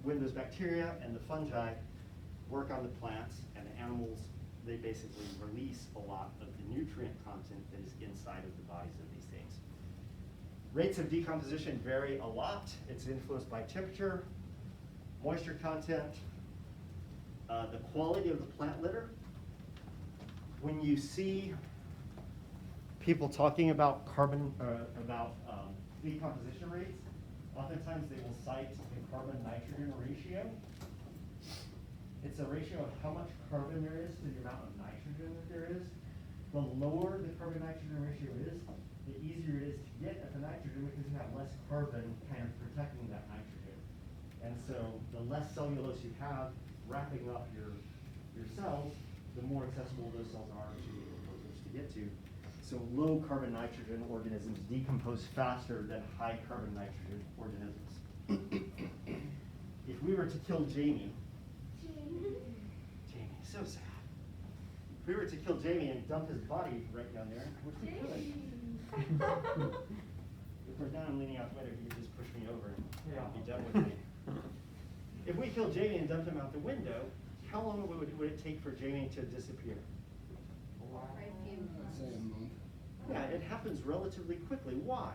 when those bacteria and the fungi work on the plants and the animals, they basically release a lot of the nutrient content that is inside of the bodies of these things. Rates of decomposition vary a lot. It's influenced by temperature, moisture content, the quality of the plant litter. When you see people talking about decomposition rates, oftentimes they will cite the carbon-nitrogen ratio. It's a ratio of how much carbon there is to the amount of nitrogen that there is. The lower the carbon-nitrogen ratio is, the easier it is to get at the nitrogen because you have less carbon kind of protecting that nitrogen. And so the less cellulose you have wrapping up your cells, the more accessible those cells are to the decomposers to get to. So low carbon nitrogen organisms decompose faster than high carbon nitrogen organisms. If we were to kill Jamie, so sad. If we were to kill Jamie and dump his body right down there, which we could. Of course, now I'm leaning out the window, he could just push me over and be done with me. If we killed Jamie and dumped him out the window, how long would it take for Jamie to disappear? I'd say a month. Yeah, it happens relatively quickly. Why?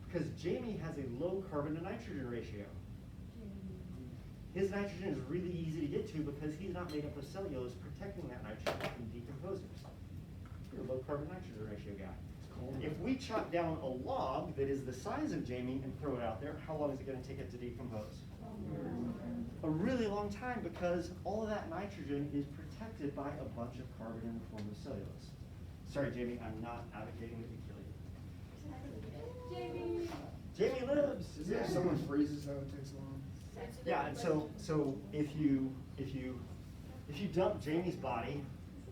Because Jamie has a low carbon to nitrogen ratio. His nitrogen is really easy to get to because he's not made up of cellulose protecting that nitrogen from decomposers. You're a low carbon nitrogen ratio guy. If we chop down a log that is the size of Jamie and throw it out there, how long is it going to take it to decompose? A really long time, because all of that nitrogen is protected by a bunch of carbon in the form of cellulose. Sorry, Jamie, I'm not advocating that we kill you. Jamie. Jamie lives. Is it if someone freezes how it takes long? Yeah, and so if you dump Jamie's body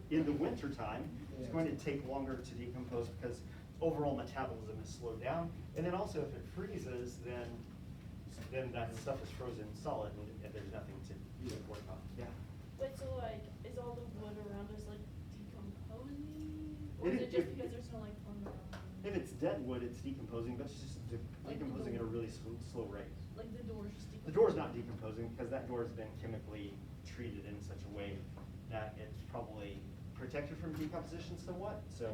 in the wintertime, it's going to take longer to decompose because overall metabolism is slowed down. And then also if it freezes, then that stuff is frozen solid and there's nothing to work on. Yeah. Wait, so like, is all the wood around us like decomposing? Or It is is- it just because there's no like fungi? If it's dead wood, it's decomposing, but it's just decomposing at a really slow rate. Like the door's just decomposing? The door's not decomposing because that door has been chemically treated in such a way that it's probably protected from decomposition somewhat. So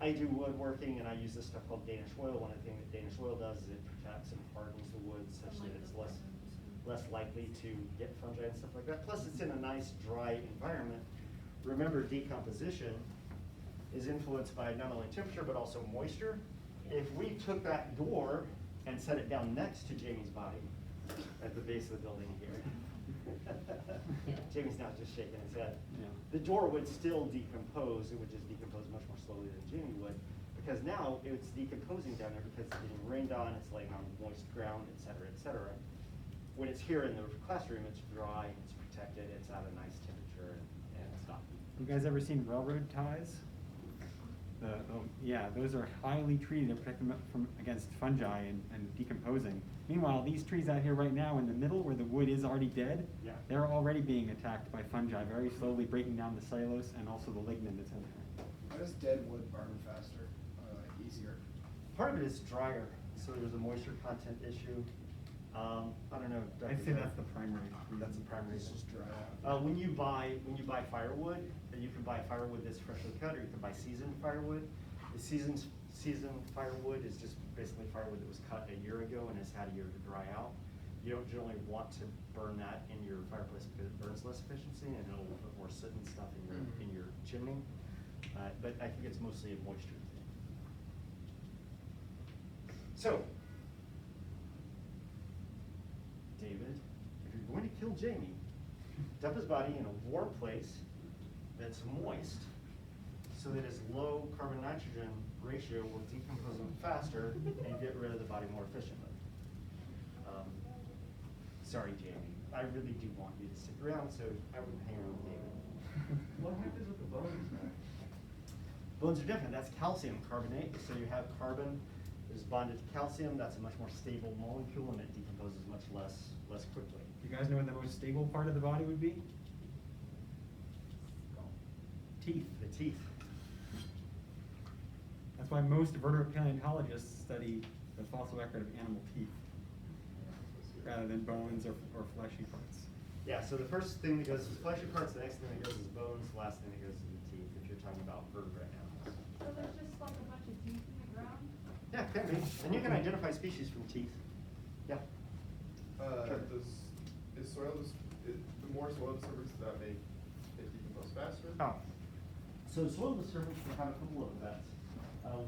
I do woodworking and I use this stuff called Danish oil. One of the things that Danish oil does is it protects and hardens the wood such that it's less likely to get fungi and stuff like that. Plus it's in a nice dry environment. Remember, decomposition is influenced by not only temperature but also moisture. If we took that door and set it down next to Jamie's body at the base of the building here, Jamie's now just shaking his head. Yeah. The door would still decompose. It would just decompose much more slowly than Jamie would, because now it's decomposing down there because it's getting rained on, it's laying on moist ground, et cetera, et cetera. When it's here in the classroom, it's dry, it's protected, it's at a nice temperature, and it's not. You guys ever seen railroad ties? Yeah, those are highly treated to protect them against fungi and decomposing. Meanwhile, these trees out here right now in the middle where the wood is already dead, Yeah. they're already being attacked by fungi, very slowly breaking down the cellulose and also the lignin that's in there. Why does dead wood burn faster, easier? Part of it is drier, so there's a moisture content issue. I don't know. I'd say that's the primary reason. That's the primary It's reason. just dry out. When you buy firewood, you can buy firewood that's freshly cut, or you can buy seasoned firewood. The seasoned firewood is just basically firewood that was cut a year ago and has had a year to dry out. You don't generally want to burn that in your fireplace because it burns less efficiency and it'll put more soot and stuff in your chimney. But I think it's mostly a moisture thing. So, David, if you're going to kill Jamie, dump his body in a warm place that's moist so that his low carbon nitrogen ratio will decompose him faster and get rid of the body more efficiently. Sorry, Jamie. I really do want you to stick around, so I wouldn't hang around with David. What happens with the bones, man? Bones are different. That's calcium carbonate. So you have carbon is bonded to calcium. That's a much more stable molecule, and it decomposes much less quickly. You guys know what the most stable part of the body would be? Teeth. The teeth. That's why most vertebrate paleontologists study the fossil record of animal teeth rather than bones or fleshy parts. Yeah, so the first thing that goes is fleshy parts, the next thing that goes is bones, the last thing that goes is the teeth, if you're talking about vertebrate animals. So there's just like a bunch of teeth in the ground? Yeah, can be. And you can identify species from teeth. Yeah. Sure. The more soil disturbance, does that make it decompose faster? Oh. So soil disturbance can have a couple of effects.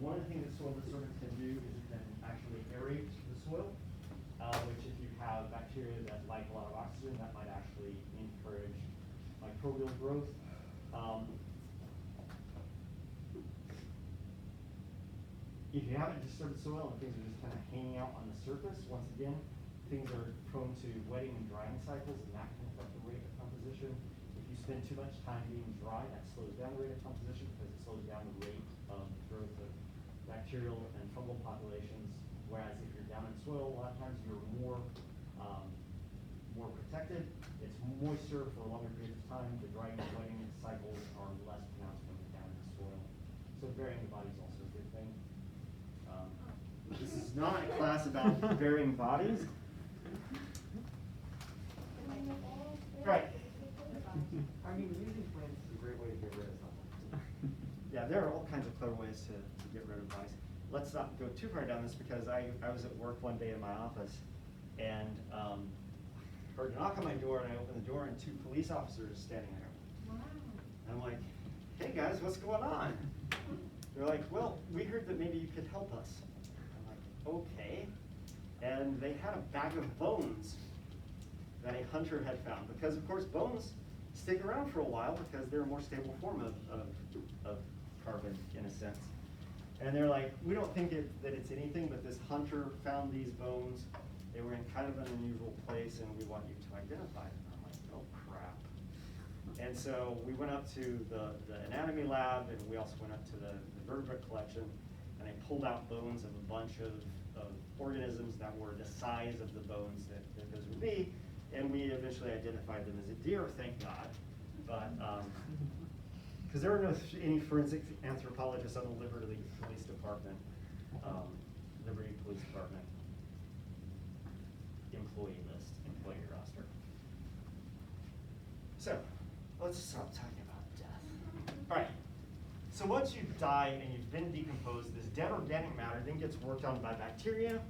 One of the things that soil disturbance can do is it can actually aerate the soil, which if you have bacteria that like a lot of oxygen, that might actually encourage microbial growth. If you haven't disturbed soil and things are just kind of hanging out on the surface, once again, things are prone to wetting and drying cycles, and that can affect the rate of composition. If you spend too much time being dry, that slows down the rate of composition because it slows down the rate of growth of bacterial and fungal populations. Whereas if you're down in soil, a lot of times you're more protected. It's moisture for longer periods of time. The drying and wetting cycles are less pronounced when you're down in the soil. So varying the body is also a good thing. This is not a class about varying bodies. Right. I mean, using plants is a great way to get rid of something. Yeah, there are all kinds of clever ways to get rid of mice. Let's not go too far down this because I was at work one day in my office and heard a knock on my door, and I opened the door and two police officers standing there. Wow. And I'm like, hey guys, what's going on? They're like, well, we heard that maybe you could help us. I'm like, okay. And they had a bag of bones that a hunter had found, because of course bones stick around for a while because they're a more stable form of carbon in a sense. And they're like, we don't think that it's anything, but this hunter found these bones. They were in kind of an unusual place, and we want you to identify them. I'm like, oh crap. And so we went up to the anatomy lab, and we also went up to the vertebrate collection, and I pulled out bones of a bunch of organisms that were the size of the bones that those would be, and we eventually identified them as a deer, thank God. But, because there were any forensic anthropologists on the Liberty Police Department, Liberty Police Department employee roster. So, let's stop talking about death. All right. So once you die and you've been decomposed, this dead organic matter then gets worked on by bacteria,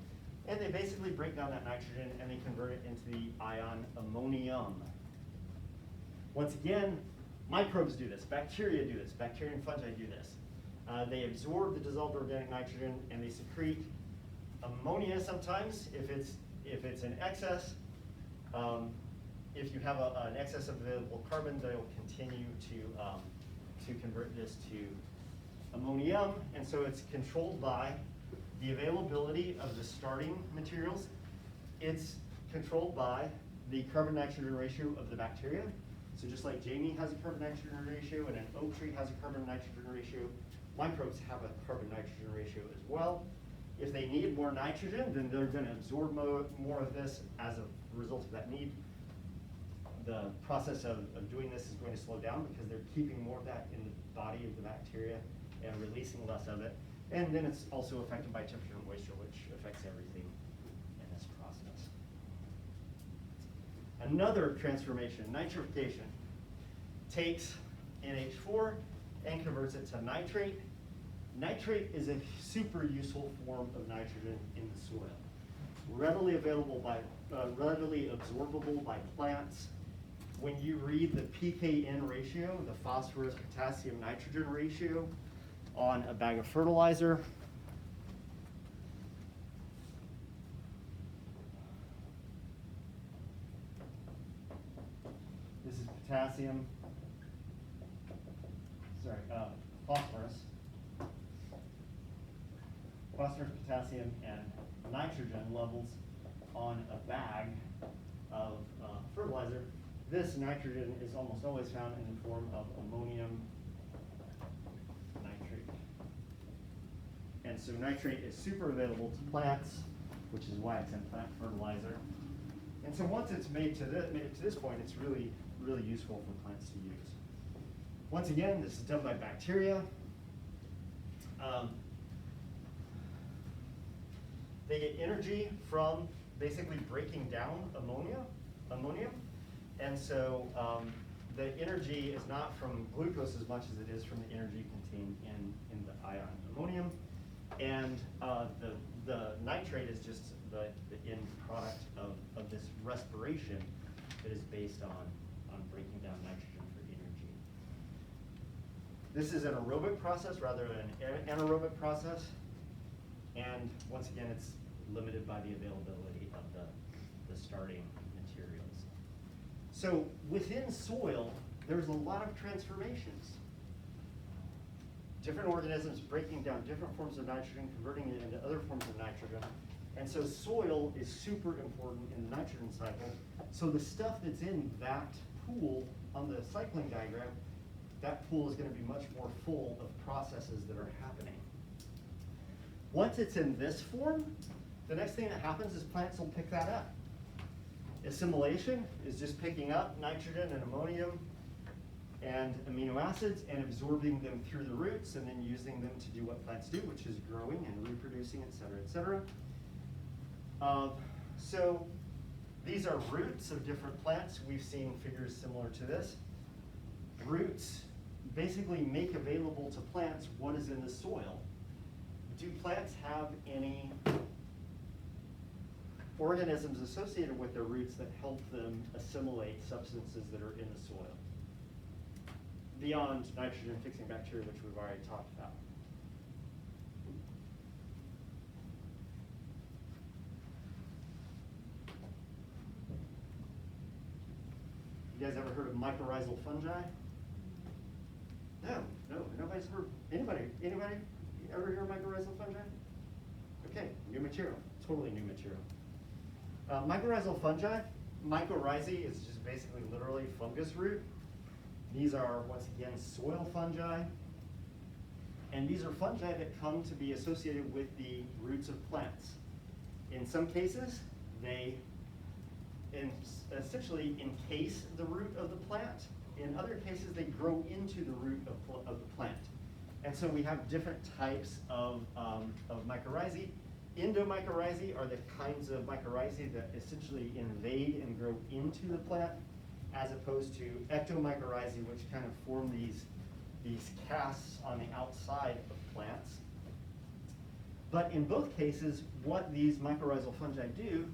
and they basically break down that nitrogen and they convert it into the ion ammonium. Once again, microbes do this, bacteria do this, bacteria and fungi do this. They absorb the dissolved organic nitrogen and they secrete ammonia sometimes if it's in excess. If you have an excess of available carbon, they'll continue to convert this to ammonium, and so it's controlled by the availability of the starting materials. It's controlled by the carbon-nitrogen ratio of the bacteria. So just like Jamie has a carbon-nitrogen ratio and an oak tree has a carbon-nitrogen ratio, microbes have a carbon-nitrogen ratio as well. If they need more nitrogen, then they're going to absorb more of this as a result of that need. The process of doing this is going to slow down because they're keeping more of that in the body of the bacteria and releasing less of it. And then it's also affected by temperature and moisture, which affects everything in this process. Another transformation, nitrification, takes NH4 and converts it to nitrate. Nitrate is a super useful form of nitrogen in the soil. Readily available readily absorbable by plants. When you read the pKn ratio, the phosphorus potassium nitrogen ratio on a bag of fertilizer, this is potassium, phosphorus. Phosphorus, potassium, and nitrogen levels on a bag of fertilizer. This nitrogen is almost always found in the form of ammonium nitrate. so nitrate is super available to plants, which is why it's in plant fertilizer. And so once it's made to this point, it's really, really useful for plants to use. Once again, this is done by bacteria. They get energy from basically breaking down ammonium. And so the energy is not from glucose as much as it is from the energy contained in the ion ammonium. And the nitrate is just the end product of this respiration that is based on breaking down nitrogen for energy. This is an aerobic process rather than an anaerobic process. And once again, it's limited by the availability of the starting materials. So within soil, there's a lot of transformations. Different organisms breaking down different forms of nitrogen, converting it into other forms of nitrogen. And so soil is super important in the nitrogen cycle. So the stuff that's in that pool on the cycling diagram, that pool is going to be much more full of processes that are happening. Once it's in this form, the next thing that happens is plants will pick that up. Assimilation is just picking up nitrogen and ammonium and amino acids and absorbing them through the roots and then using them to do what plants do, which is growing and reproducing, et cetera, et cetera. So these are roots of different plants. We've seen figures similar to this. Roots basically make available to plants what is in the soil. Do plants have any organisms associated with their roots that help them assimilate substances that are in the soil? Beyond nitrogen-fixing bacteria, which we've already talked about. You guys ever heard of mycorrhizal fungi? No, nobody's heard. Anybody ever hear of mycorrhizal fungi? Okay, new material, totally new material. Mycorrhizal fungi, mycorrhizae is just basically literally fungus root. These are, once again, soil fungi. And these are fungi that come to be associated with the roots of plants. In some cases, they essentially encase the root of the plant. In other cases, they grow into the root of the plant. And so we have different types of mycorrhizae. Endomycorrhizae are the kinds of mycorrhizae that essentially invade and grow into the plant, as opposed to ectomycorrhizae, which kind of form these casts on the outside of plants. But in both cases, what these mycorrhizal fungi do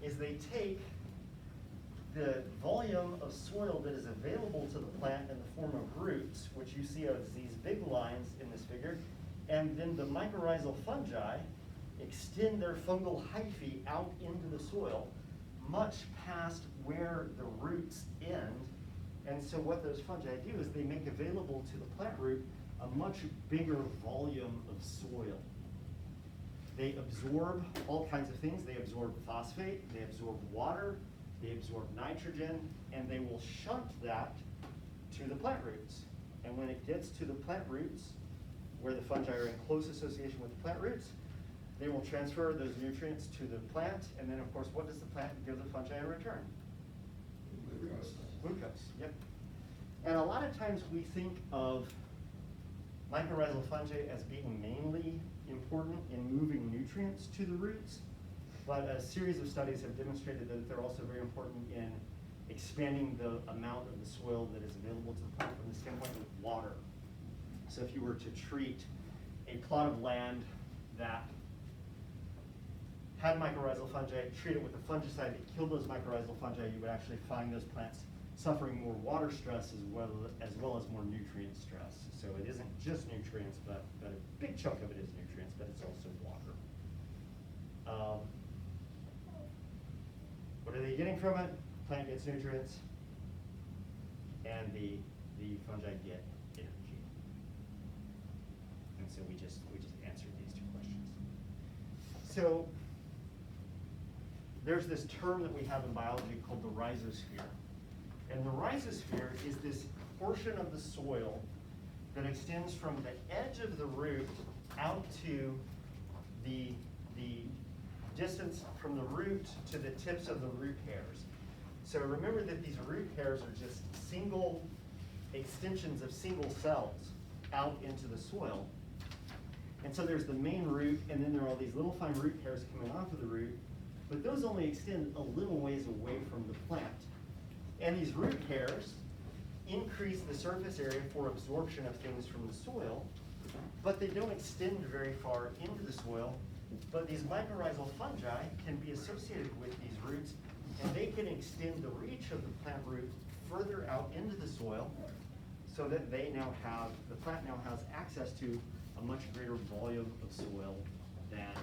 is they take the volume of soil that is available to the plant in the form of roots, which you see as these big lines in this figure, and then the mycorrhizal fungi extend their fungal hyphae out into the soil, much past where the roots end. And so what those fungi do is they make available to the plant root a much bigger volume of soil. They absorb all kinds of things. They absorb phosphate, they absorb water, they absorb nitrogen, and they will shunt that to the plant roots. And when it gets to the plant roots, where the fungi are in close association with the plant roots, they will transfer those nutrients to the plant, and then of course, what does the plant give the fungi in return? Glucose, yep. And a lot of times we think of mycorrhizal fungi as being mainly important in moving nutrients to the roots, but a series of studies have demonstrated that they're also very important in expanding the amount of the soil that is available to the plant from the standpoint of water. So if you were to treat a plot of land that had mycorrhizal fungi, treat it with a fungicide that killed those mycorrhizal fungi, you would actually find those plants suffering more water stress as well as more nutrient stress. So it isn't just nutrients, but a big chunk of it is nutrients, but it's also water. What are they getting from it? Plant gets nutrients, and the fungi get energy. And so we just answered these two questions. So there's this term that we have in biology called the rhizosphere. And the rhizosphere is this portion of the soil that extends from the edge of the root out to distance from the root to the tips of the root hairs. So remember that these root hairs are just single extensions of single cells out into the soil. And so there's the main root, and then there are all these little fine root hairs coming off of the root, but those only extend a little ways away from the plant. And these root hairs increase the surface area for absorption of things from the soil, but they don't extend very far into the soil. But these mycorrhizal fungi can be associated with these roots, and they can extend the reach of the plant root further out into the soil, so that the plant now has access to a much greater volume of soil than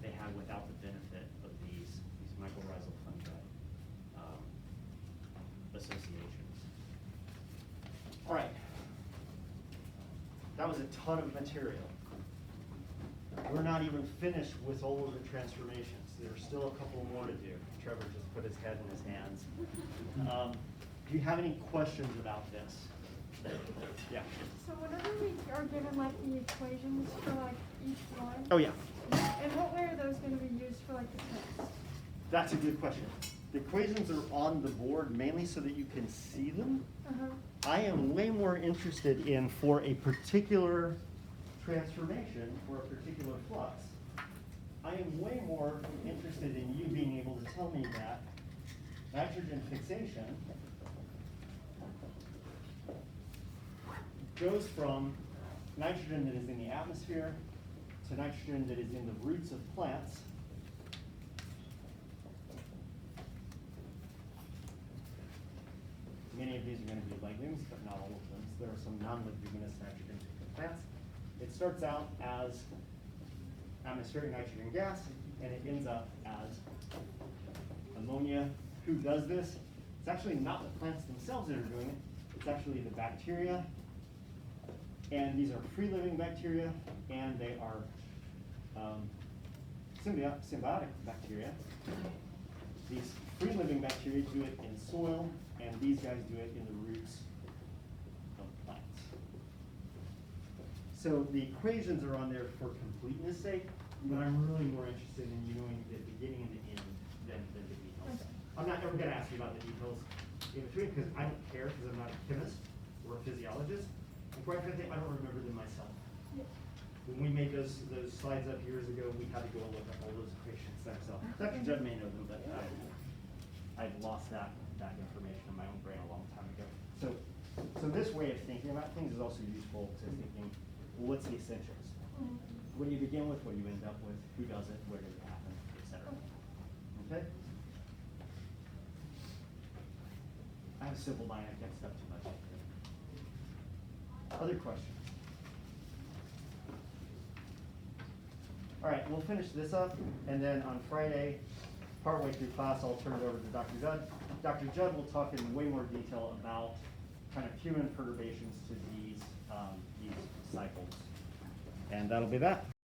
they had without the benefit of these mycorrhizal fungi associations. All right, that was a ton of material. We're not even finished with all of the transformations. There's still a couple more to do. Trevor just put his head in his hands. Do you have any questions about this? Yeah. So whenever we are given like the equations for like each one. Oh, yeah. In what way are those gonna be used for like the test? That's a good question. The equations are on the board mainly so that you can see them. Uh-huh. I am way more interested in, for a particular transformation, for a particular flux, I am way more interested in you being able to tell me that nitrogen fixation goes from nitrogen that is in the atmosphere to nitrogen that is in the roots of plants. Many of these are going to be legumes, but not all of them. So there are some non-leguminous nitrogen plants. It starts out as atmospheric nitrogen gas, and it ends up as ammonia. Who does this? It's actually not the plants themselves that are doing it. It's actually the bacteria. And these are free-living bacteria, and they are symbiotic bacteria. These free-living bacteria do it in soil, and these guys do it in the roots of plants. So the equations are on there for completeness sake, but I'm really more interested in you knowing the beginning and the end than the details. I'm not ever going to ask you about the details in between, because I don't care, because I'm not a chemist or a physiologist. And quite frankly, I don't remember them myself. When we made those slides up years ago, we had to go and look up all those equations themselves. Dr. Judd may know them, but I've lost that information in my own brain a long time ago. So this way of thinking about things is also useful to thinking, well, what's the essentials? What do you begin with? What do you end up with? Who does it? Where does it happen? Etc. Okay? I have a simple mind. I can't step too much. Other questions? All right, we'll finish this up, and then on Friday, partway through class, I'll turn it over to Dr. Judd. Dr. Judd will talk in way more detail about kind of human perturbations to these cycles. And that'll be that.